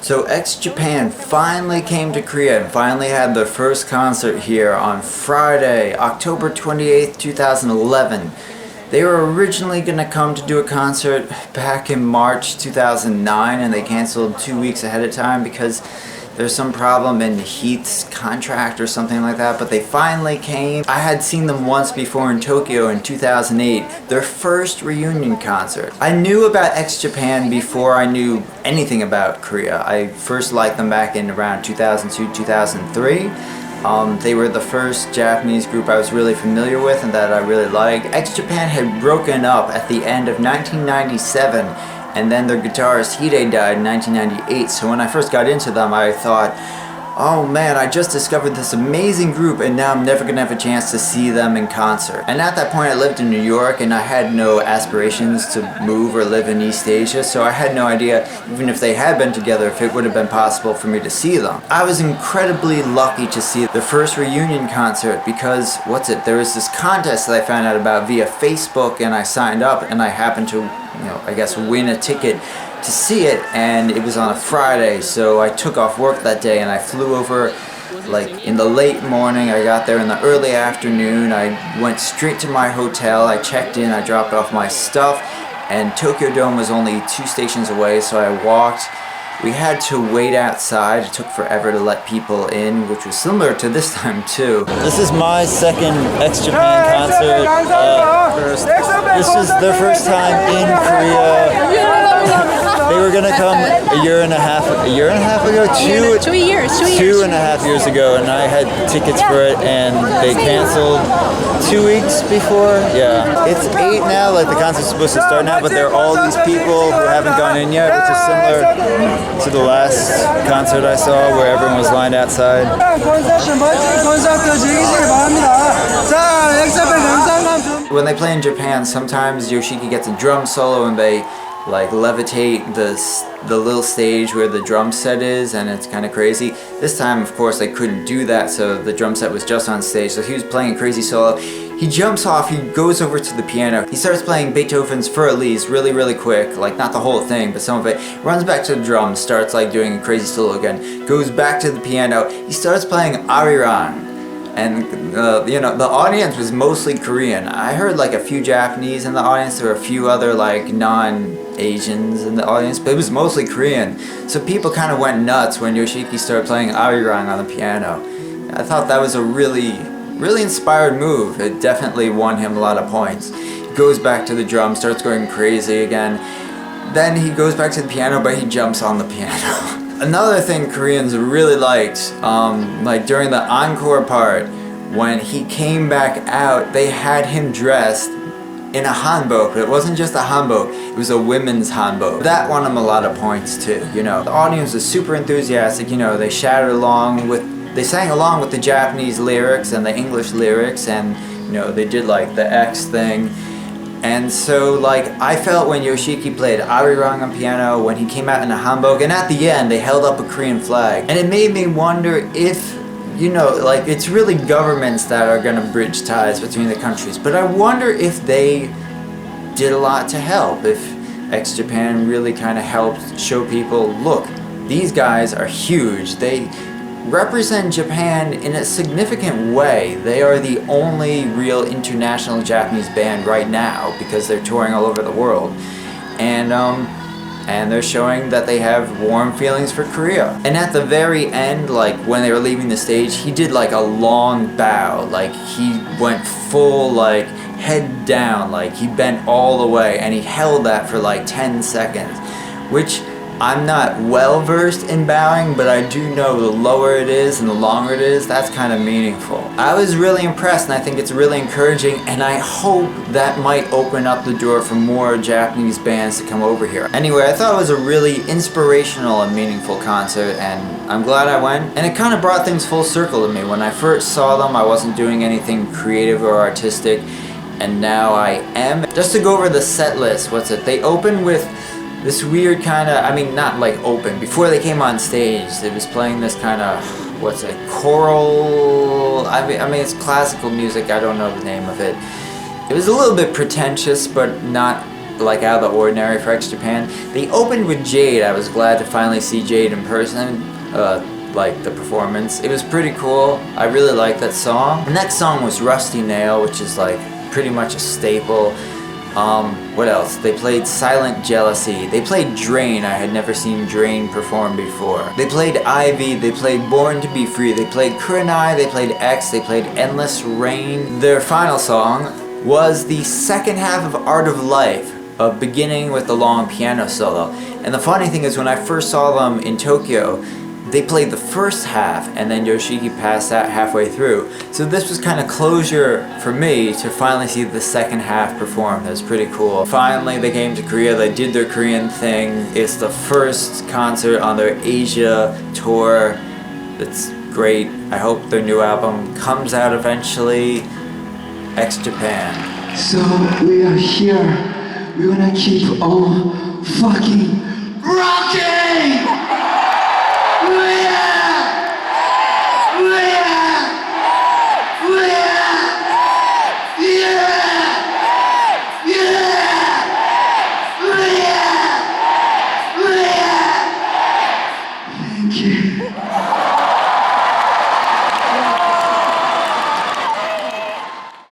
So X Japan finally came to Korea and finally had their first concert here on Friday, October 28th, 2011. They were originally going to come to do a concert back in March 2009 and they canceled 2 weeks ahead of time because there's some problem in Heath's contract or something like that, but they finally came. I had seen them once before in Tokyo in 2008, their first reunion concert. I knew about X Japan before I knew anything about Korea. I first liked them back in around 2002, 2003. They were the first Japanese group I was really familiar with and that I really liked. X Japan had broken up at the end of 1997. And then their guitarist Hide died in 1998, so when I first got into them I thought, oh man, I just discovered this amazing group and now I'm never gonna have a chance to see them in concert. And at that point I lived in New York and I had no aspirations to move or live in East Asia, so I had no idea, even if they had been together, if it would have been possible for me to see them. I was incredibly lucky to see their first reunion concert because, there was this contest that I found out about via Facebook and I signed up and I happened to win a ticket to see it, and it was on a Friday, so I took off work that day and I flew over in the late morning. I got there in the early afternoon. I went straight to my hotel, I checked in, I dropped off my stuff, and Tokyo Dome was only 2 stations away, so I walked. We had to wait outside. It took forever to let people in, which was similar to this time too. This is my second X Japan concert. This is their first time in Korea. They were gonna come a year and a half ago, 2 years, 2.5 years ago, and I had tickets for it, and they canceled 2 weeks before. Yeah, it's 8 now. Like the concert's supposed to start now, but there are all these people who haven't gone in yet, which is similar to the last concert I saw, where everyone was lined outside. When they play in Japan, sometimes Yoshiki gets a drum solo and they levitate the little stage where the drum set is, and it's kind of crazy. This time, of course, they couldn't do that, so the drum set was just on stage, so he was playing a crazy solo. He jumps off, he goes over to the piano, he starts playing Beethoven's Für Elise really quick, not the whole thing, but some of it, runs back to the drums, starts doing a crazy solo again, goes back to the piano, he starts playing Arirang. And the audience was mostly Korean. I heard a few Japanese in the audience. There were a few other non-Asians in the audience, but it was mostly Korean. So people kind of went nuts when Yoshiki started playing Arirang on the piano. I thought that was a really inspired move. It definitely won him a lot of points. He goes back to the drum, starts going crazy again. Then he goes back to the piano, but he jumps on the piano. Another thing Koreans really liked, during the encore part, when he came back out, they had him dressed in a hanbok. It wasn't just a hanbok, it was a women's hanbok. That won him a lot of points too, The audience was super enthusiastic, they they sang along with the Japanese lyrics and the English lyrics, and, they did the X thing. And so, I felt when Yoshiki played Arirang on piano, when he came out in a hanbok, and at the end, they held up a Korean flag. And it made me wonder if, it's really governments that are gonna bridge ties between the countries. But I wonder if they did a lot to help, if X Japan really kind of helped show people, look, these guys are huge. They represent Japan in a significant way. They are the only real international Japanese band right now because they're touring all over the world, and they're showing that they have warm feelings for Korea. And at the very end, when they were leaving the stage, he did a long bow, he went full head down, he bent all the way, and he held that for 10 seconds, which I'm not well versed in bowing, but I do know the lower it is and the longer it is, that's kind of meaningful. I was really impressed, and I think it's really encouraging, and I hope that might open up the door for more Japanese bands to come over here. Anyway, I thought it was a really inspirational and meaningful concert, and I'm glad I went. And it kind of brought things full circle to me. When I first saw them, I wasn't doing anything creative or artistic, and now I am. Just to go over the set list, they opened with this weird kind of, not open. Before they came on stage, they was playing this kind of, choral, it's classical music, I don't know the name of it. It was a little bit pretentious, but not like out of the ordinary for X Japan. They opened with Jade. I was glad to finally see Jade in person. Like the performance. It was pretty cool. I really liked that song. The next song was Rusty Nail, which is like pretty much a staple. What else? They played Silent Jealousy. They played Drain. I had never seen Drain perform before. They played Ivy. They played Born to Be Free. They played Kurenai. They played X. They played Endless Rain. Their final song was the second half of Art of Life, beginning with the long piano solo. And the funny thing is, when I first saw them in Tokyo, they played the first half and then Yoshiki passed out halfway through. So this was kind of closure for me to finally see the second half perform. That was pretty cool. Finally they came to Korea, they did their Korean thing. It's the first concert on their Asia tour. It's great. I hope their new album comes out eventually. X Japan. So we are here. We're gonna keep on fucking rocking! Thank you.